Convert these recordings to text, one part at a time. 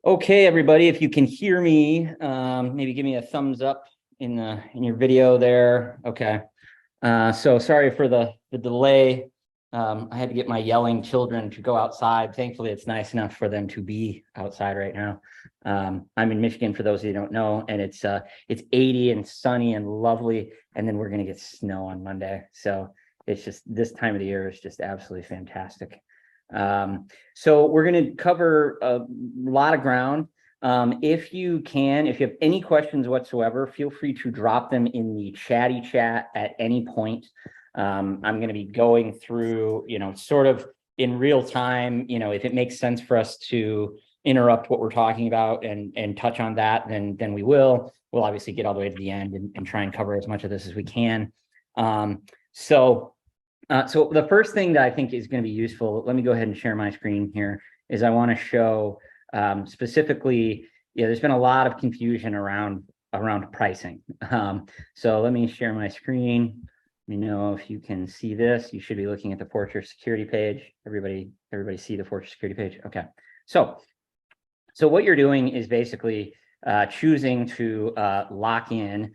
Okay, everybody, if you can hear me, maybe give me a thumbs up in your video there. Okay. So sorry for the delay. I had to get my yelling children to go outside. Thankfully, it's nice enough for them to be outside right now. I'm in Michigan, for those of you who don't know, and it's 80 and sunny and lovely, and then we're gonna get snow on Monday. So it's just this time of the year is just absolutely fantastic. So we're going to cover a lot of ground. If you have any questions whatsoever, feel free to drop them in the chatty chat at any point. I'm going to be going through, sort of in real time, if it makes sense for us to interrupt what we're talking about and touch on that, then we will. We'll obviously get all the way to the end and try and cover as much of this as we can. So the first thing that I think is going to be useful, let me go ahead and share my screen here, is I want to show specifically, there's been a lot of confusion around pricing. So let me share my screen. Let me know if you can see this. You should be looking at the Fortress security page. Everybody see the Fortress security page? Okay. So what you're doing is basically choosing to lock in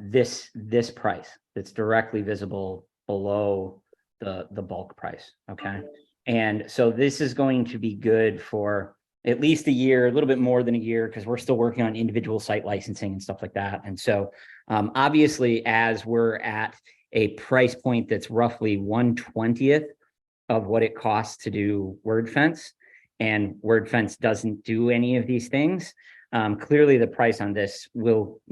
this price that's directly visible below the bulk price. Okay. And so this is going to be good for at least a year, a little bit more than a year, because we're still working on individual site licensing and stuff like that. And so obviously, as we're at a price point that's roughly 1/20th of what it costs to do WordFence, and WordFence doesn't do any of these things, clearly the price on this will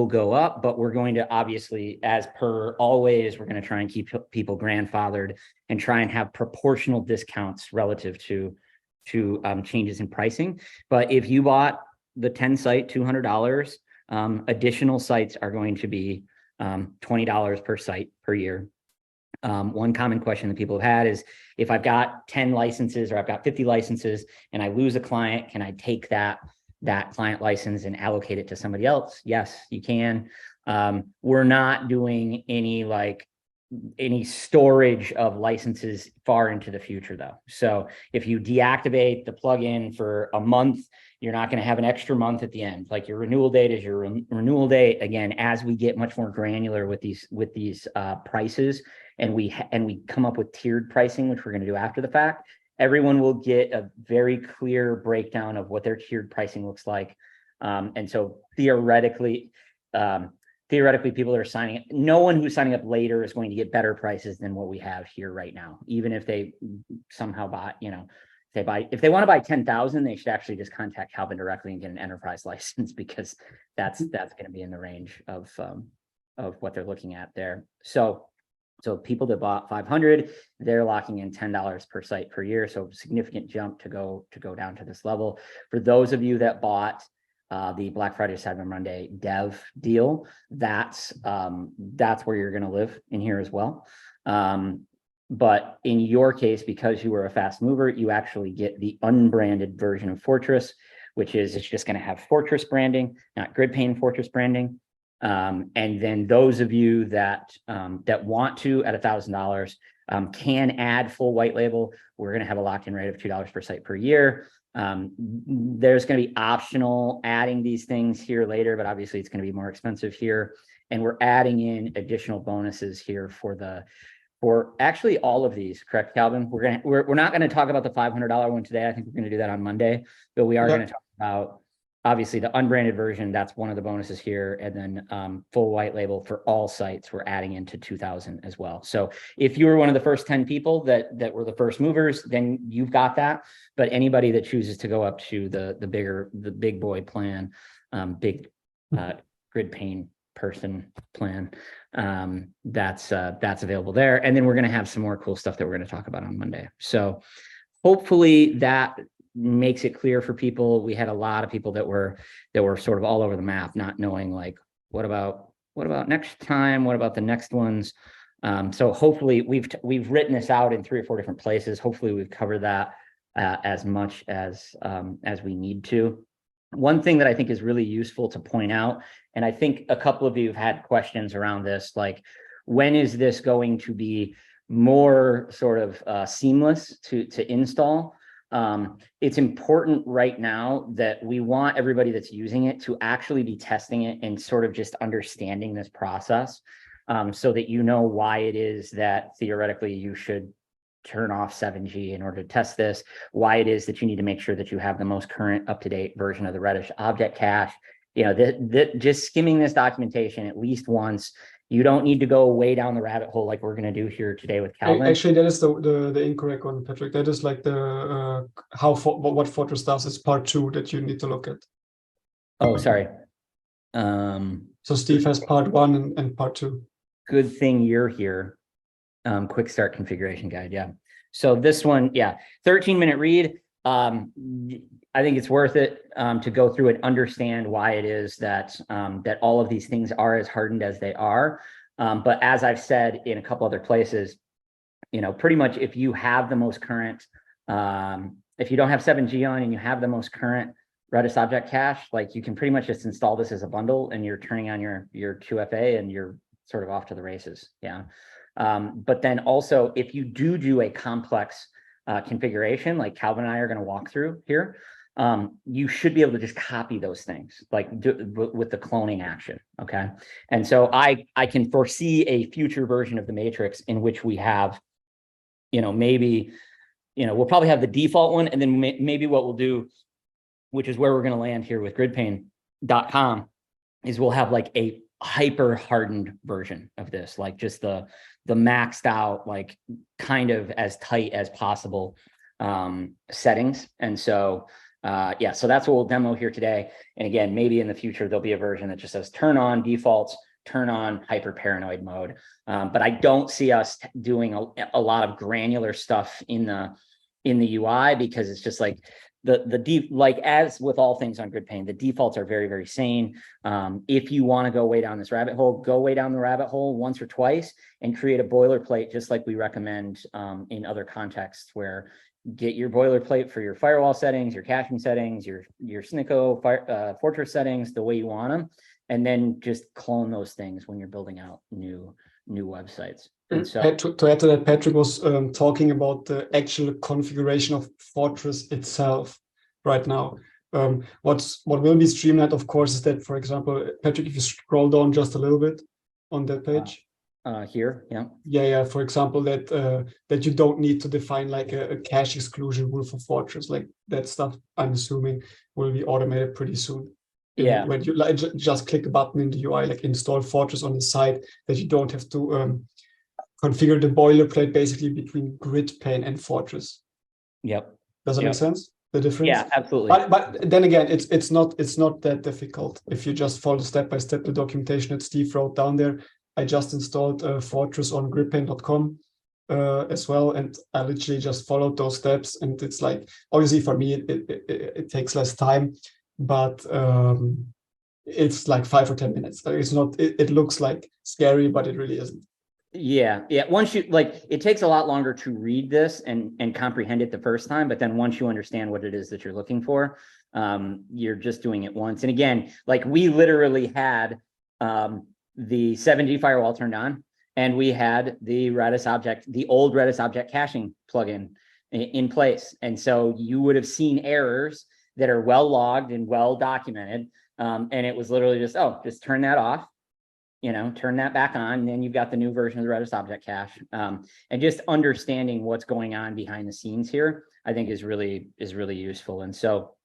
go up, but we're going to obviously, as per always, we're going to try and keep people grandfathered and try and have proportional discounts relative to changes in pricing. But if you bought the 10 site, $200, additional sites are going to be $20 per site per year. One common question that people have had is, if I've got 10 licenses or I've got 50 licenses and I lose a client, can I take that client license and allocate it to somebody else? Yes, you can. We're not doing any storage of licenses far into the future, though. So if you deactivate the plugin for a month, you're not going to have an extra month at the end. Like, your renewal date is your renewal date. Again, as we get much more granular with these prices, and we come up with tiered pricing, which we're going to do after the fact, everyone will get a very clear breakdown of what their tiered pricing looks like. And so theoretically, people are signing, no one who's signing up later is going to get better prices than what we have here right now. Even if they somehow buy, if they want to buy 10,000, they should actually just contact Calvin directly and get an enterprise license, because that's going to be in the range of what they're looking at there. So people that bought 500, they're locking in $10 per site per year. So significant jump to go down to this level. For those of you that bought the Black Friday, Cyber Monday dev deal, that's where you're going to live in here as well. But in your case, because you were a fast mover, you actually get the unbranded version of Fortress, which is, it's just going to have Fortress branding, not GridPane Fortress branding. And then those of you that want to, at $1,000, can add full white label. We're going to have a locked-in rate of $2 per site per year. There's going to be optional adding these things here later, but obviously it's going to be more expensive here. And we're adding in additional bonuses here for actually all of these, correct, Calvin? We're not going to talk about the $500 one today. I think we're going to do that on Monday, but we are going to talk about, obviously, the unbranded version. That's one of the bonuses here. And then full white label for all sites, we're adding into 2,000 as well. So if you were one of the first 10 people that were the first movers, then you've got that. But anybody that chooses to go up to the big boy plan, GridPane person plan, that's available there. And then we're going to have some more cool stuff that we're going to talk about on Monday. So hopefully that makes it clear for people. We had a lot of people that were sort of all over the map, not knowing, like, what about next time? What about the next ones? So hopefully we've written this out in 3 or 4 different places. Hopefully we've covered that as much as we need to. One thing that I think is really useful to point out, and I think a couple of you have had questions around this, like, when is this going to be more sort of seamless to install? It's important right now that we want everybody that's using it to actually be testing it and sort of just understanding this process, so that you know why it is that theoretically you should turn off 7G in order to test this, why it is that you need to make sure that you have the most current up-to-date version of the Redis object cache. You know, that just skimming this documentation at least once. You don't need to go way down the rabbit hole like we're going to do here today with Calvin. Actually, that is the incorrect one, Patrick. That is like the what Fortress does is part 2 that you need to look at. Oh, sorry. So Steve has part 1 and part 2. Good thing you're here. Quick start configuration guide. Yeah. So this one, yeah, 13-minute read. I think it's worth it to go through and understand why it is that that all of these things are as hardened as they are. But as I've said in a couple other places, you know, pretty much if you have the most current, if you don't have 7G on and you have the most current Redis object cache, like you can pretty much just install this as a bundle and you're turning on your 2FA and you're sort of off to the races. Yeah. But then also if you do a complex configuration like Calvin and I are going to walk through here, you should be able to just copy those things like with the cloning action. Okay. And so I can foresee a future version of the matrix in which we have, you know, maybe, you know, we'll probably have the default one. And then maybe what we'll do, which is where we're going to land here with gridpane.com, is we'll have like a hyper hardened version of this, like just the maxed out, like kind of as tight as possible settings. And so yeah, so that's what we'll demo here today. And again, maybe in the future there'll be a version that just says turn on defaults, turn on hyper paranoid mode. But I don't see us doing a lot of granular stuff in the UI, because it's just like like as with all things on GridPane, the defaults are very, very sane. If you want to go way down this rabbit hole, go way down the rabbit hole once or twice and create a boilerplate, just like we recommend in other contexts, where get your boilerplate for your firewall settings, your caching settings, your SNCO Fortress settings, the way you want them, and then just clone those things when you're building out new websites. And so to add to that, Patrick was talking about the actual configuration of Fortress itself right now. What will be streamlined, of course, is that, for example, Patrick, if you scroll down just a little bit on that page. Here, yeah. Yeah. For example, that you don't need to define like a cache exclusion rule for Fortress. Like that stuff, I'm assuming, will be automated pretty soon. Yeah. When you like just click a button in the UI, like install Fortress on the site, that you don't have to configure the boilerplate basically between GridPane and Fortress. Yep. Does that make sense? The difference? Yeah, absolutely. But then again, it's not that difficult if you just follow step by step the documentation that Steve wrote down there. I just installed Fortress on gridpane.com as well, and I literally just followed those steps. And it's like, obviously for me, it takes less time, but it's like 5 or 10 minutes. It's not. It looks like scary, but it really isn't. Yeah. Once you it takes a lot longer to read this and comprehend it the first time, but then once you understand what it is that you're looking for, you're just doing it once. And again, like we literally had the 7G firewall turned on, and we had the old Redis object caching plugin in place. And so you would have seen errors that are well logged and well documented. And it was literally just turn that off, turn that back on, and then you've got the new version of the Redis object cache. And just understanding what's going on behind the scenes here, I think is really useful. And so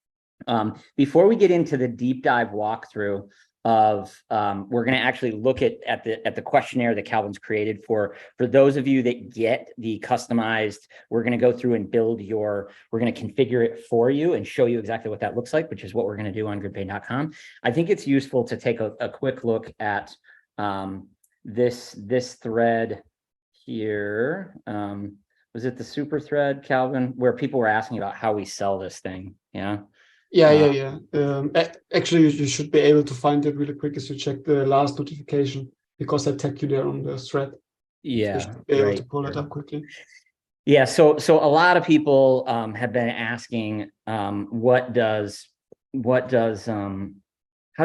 before we get into the deep dive walkthrough of, we're going to actually look at the questionnaire that Calvin's created for those of you that get the customized. We're going to go through and we're going to configure it for you and show you exactly what that looks like, which is what we're going to do on gridpane.com. I think it's useful to take a quick look at this thread here. Was it the super thread, Calvin, where people were asking about how we sell this thing? Yeah. Actually, you should be able to find it really quick as you check the last notification, because I tagged you there on the thread. Yeah, so you should be able to pull it up quickly. Yeah, so a lot of people have been asking, how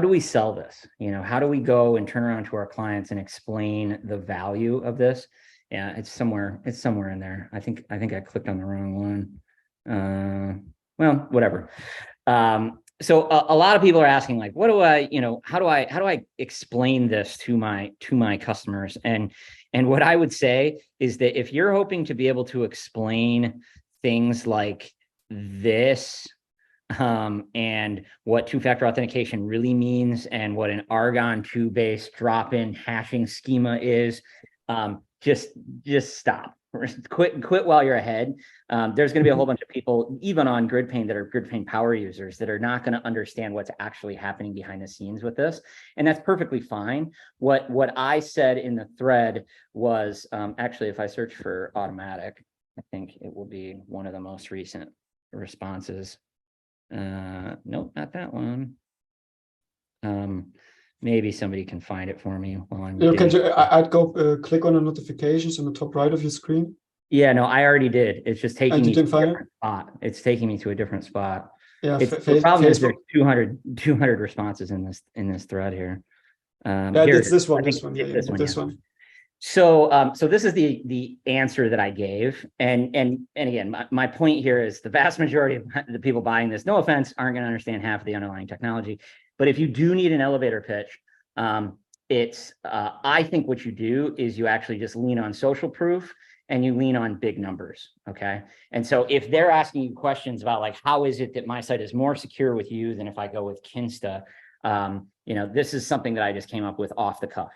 do we sell this? How do we go and turn around to our clients and explain the value of this? Yeah, it's somewhere in there. I think I clicked on the wrong one. Well, whatever. So a lot of people are asking, like, what do I, how do I explain this to my customers? And what I would say is that if you're hoping to be able to explain things like this, and what two-factor authentication really means, and what an Argon 2-based drop-in hashing schema is, just stop. Quit while you're ahead. There's going to be a whole bunch of people, even on GridPane, that are GridPane power users, that are not going to understand what's actually happening behind the scenes with this, and that's perfectly fine. What I said in the thread was, actually, if I search for automatic, I think it will be one of the most recent responses. Nope, not that one. Maybe somebody can find it for me while I'm You can digging. I'd go click on the notifications on the top right of your screen. Yeah, no, I already did. It's just taking And you me to didn't a find it? different spot. It's taking me to a different spot. Yeah, It's the problem is there's Facebook. 200 responses in this thread here. Yeah, Here it it's is. this one. I think This one. Yeah, it's yeah, this one, this yeah. one. So this is the answer that I gave, and again, my point here is the vast majority of the people buying this, no offense, aren't going to understand half of the underlying technology. But if you do need an elevator pitch, I think what you do is you actually just lean on social proof and you lean on big numbers. Okay. And so if they're asking you questions about, like, how is it that my site is more secure with you than if I go with Kinsta, this is something that I just came up with off the cuff.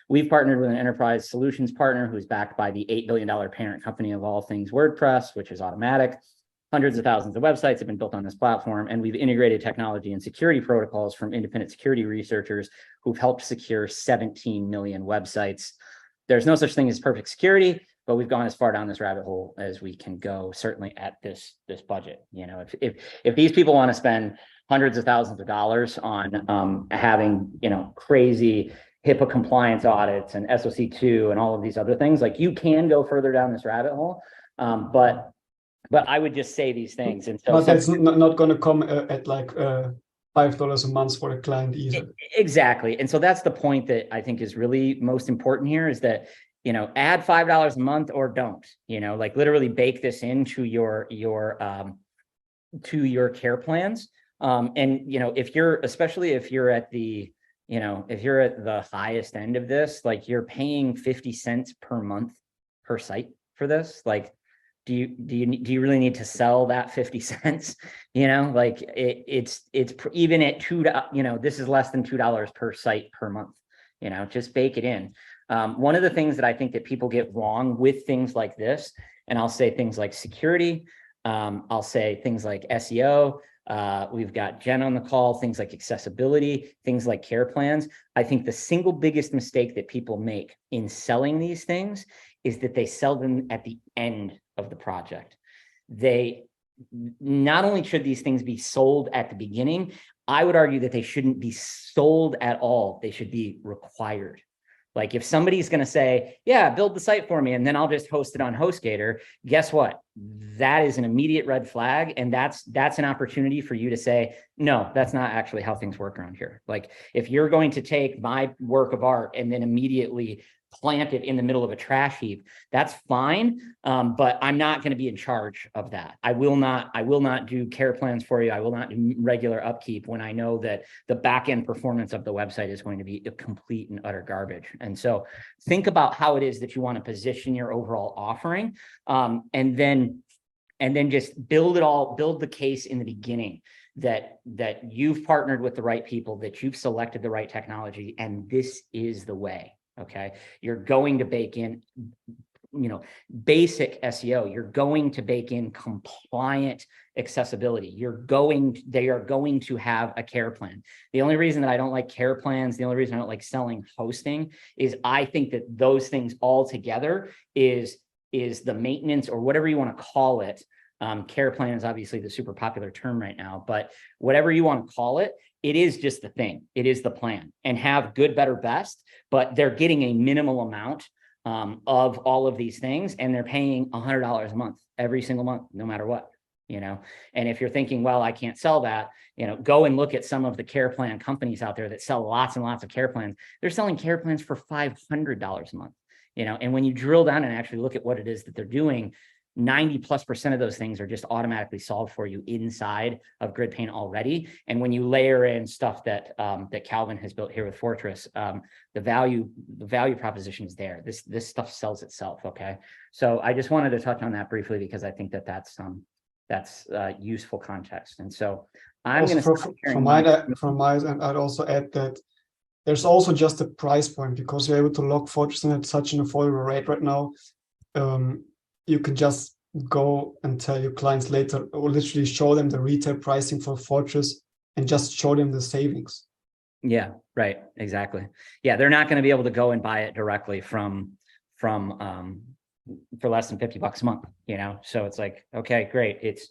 We've partnered with an enterprise solutions partner who's backed by the $8 billion parent company of all things WordPress, which is Automatic. Hundreds of thousands of websites have been built on this platform, and we've integrated technology and security protocols from independent security researchers who've helped secure 17 million websites. There's no such thing as perfect security, but we've gone as far down this rabbit hole as we can go, certainly at this budget. If these people want to spend hundreds of thousands of dollars on having crazy HIPAA compliance audits and SOC2 and all of these other things, like, you can go further down this rabbit hole, but I would just say these things. And so, but that's not going to come at like $5 a month for a client either. Exactly. And so that's the point that I think is really most important here, is that, add $5 a month or don't, like, literally bake this into your care plans. And especially if you're at the, if you're at the highest end of this, like, you're paying 50 cents per month per site for this. Like, do you really need to sell that 50 cents? Like, it's even at $2, this is less than $2 per site per month. Just bake it in. One of the things that I think that people get wrong with things like this, and I'll say things like security, I'll say things like SEO. We've got Jen on the call, things like accessibility, things like care plans. I think the single biggest mistake that people make in selling these things is that they sell them at the end of the project. Not only should these things be sold at the beginning, I would argue that they shouldn't be sold at all. They should be required. Like, if somebody's going to say, yeah, build the site for me, and then I'll just host it on HostGator, guess what? That is an immediate red flag. And that's an opportunity for you to say, no, that's not actually how things work around here. Like, if you're going to take my work of art and then immediately plant it in the middle of a trash heap, that's fine. But I'm not going to be in charge of that. I will not do care plans for you. I will not do regular upkeep when I know that the back end performance of the website is going to be a complete and utter garbage. And so think about how it is that you want to position your overall offering, and then just build the case in the beginning that you've partnered with the right people, that you've selected the right technology, and this is the way. Okay. You're going to bake in, basic SEO. You're going to bake in compliant accessibility. They are going to have a care plan. The only reason that I don't like care plans, the only reason I don't like selling hosting, is I think that those things all together is the maintenance, or whatever you want to call it. Care plan is obviously the super popular term right now, but whatever you want to call it, it is just the thing. It is the plan. And have good, better, best, but they're getting a minimal amount of all of these things, and they're paying $100 a month every single month, no matter what. And if you're thinking, well, I can't sell that, go and look at some of the care plan companies out there that sell lots and lots of care plans. They're selling care plans for $500 a month. And when you drill down and actually look at what it is that they're doing, 90+% of those things are just automatically solved for you inside of GridPaint already. And when you layer in stuff that that Calvin has built here with Fortress, the value proposition is there. This stuff sells itself. Okay, so I just wanted to touch on that briefly because I think that that's useful context. And so I'm going to from my end, I'd also add that there's also just a price point, because you're able to lock Fortress in at such an affordable rate right now. You can just go and tell your clients later, or literally show them the retail pricing for Fortress and just show them the savings. Yeah, right. Exactly. Yeah. They're not going to be able to go and buy it directly from for less than $50 a month, you know? So it's like, okay, great. It's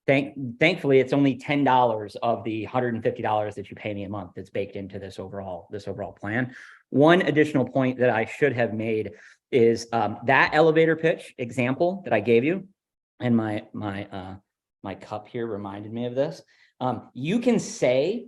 thankfully it's only $10 of the $150 that you pay me a month that's baked into this overall plan. One additional point that I should have made is that elevator pitch example that I gave you, and my cup here reminded me of this. You can say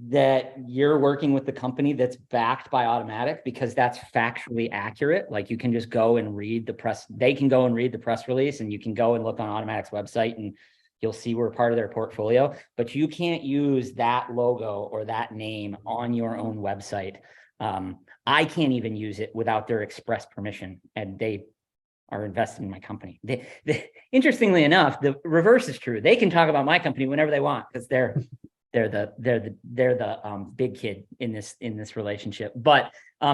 that you're working with the company that's backed by Automattic because that's factually accurate. Like you can just go and read the press. They can go and read the press release, and you can go and look on Automattic's website and you'll see we're part of their portfolio, but you can't use that logo or that name on your own website. I can't even use it without their express permission, and they are invested in my company. Interestingly enough, the reverse is true. They can talk about my company whenever they want because they're the big kid in this relationship. But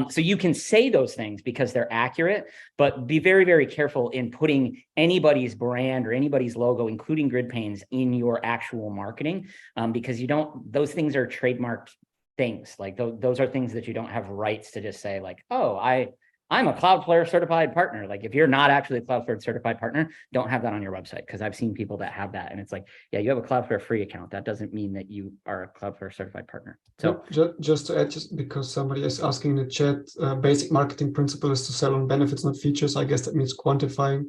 so you can say those things because they're accurate, but be very, very careful in putting anybody's brand or anybody's logo, including GridPaint's, in your actual marketing, because those things are trademarked things. Like those are things that you don't have rights to just say like, oh, I'm a Cloudflare certified partner. Like if you're not actually a Cloudflare certified partner, don't have that on your website, because I've seen people that have that and it's like, yeah, you have a Cloudflare free account. That doesn't mean that you are a Cloudflare certified partner. So just to add, just because somebody is asking in the chat, basic marketing principle is to sell on benefits, not features. I guess that means quantifying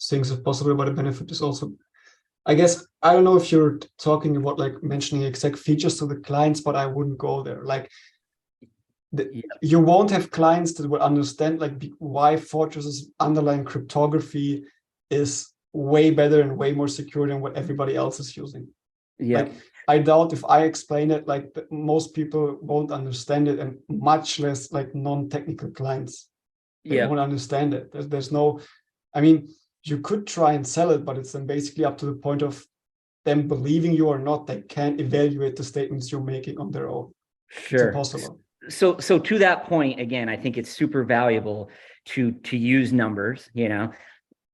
things if possible, but a benefit is also, I guess, I don't know if you're talking about like mentioning exact features to the clients, but I wouldn't go there. Like you won't have clients that will understand like why Fortress's underlying cryptography is way better and way more secure than what everybody else is using. Yeah. Like I doubt if I explain it, like most people won't understand it, and much less like non-technical clients. They won't understand it. There's no, I mean, you could try and sell it, but it's then basically up to the point of them believing you or not. They can't evaluate the statements you're making on their own. Sure. It's impossible. So to that point, again, I think it's super valuable to use numbers, you know,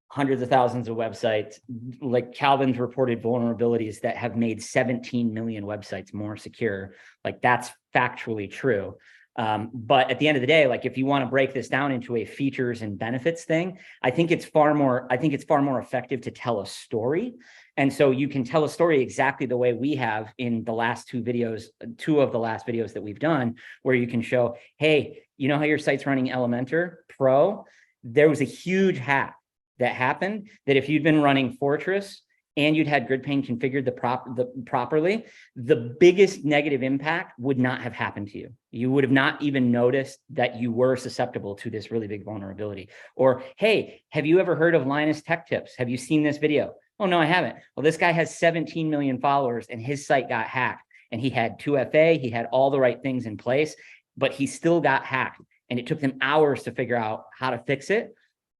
hundreds of thousands of websites, like Calvin's reported vulnerabilities that have made 17 million websites more secure. Like that's factually true. But at the end of the day, like if you want to break this down into a features and benefits thing, I think it's far more effective to tell a story. And so you can tell a story exactly the way we have in the last two of the last videos that we've done, where you can show, hey, you know how your site's running Elementor Pro? There was a huge hack that happened that if you'd been running Fortress and you'd had GridPaint configured properly, the biggest negative impact would not have happened to you. You would have not even noticed that you were susceptible to this really big vulnerability. Or, hey, have you ever heard of Linus Tech Tips? Have you seen this video? Oh, no, I haven't. Well, this guy has 17 million followers and his site got hacked, and he had 2FA, he had all the right things in place, but he still got hacked. And it took them hours to figure out how to fix it.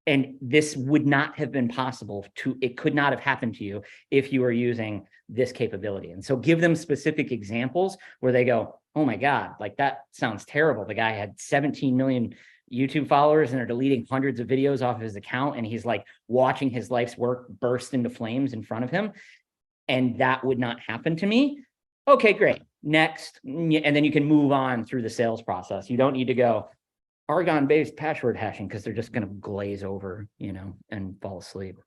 And this would not have been possible it could not have happened to you if you were using this capability. And so give them specific examples where they go, oh my God, like that sounds terrible. The guy had 17 million YouTube followers and are deleting hundreds of videos off of his account. And he's like watching his life's work burst into flames in front of him. And that would not happen to me. Okay, great. Next. And then you can move on through the sales process. You don't need to go Argon-based password hashing because they're just going to glaze over, you know, and fall asleep.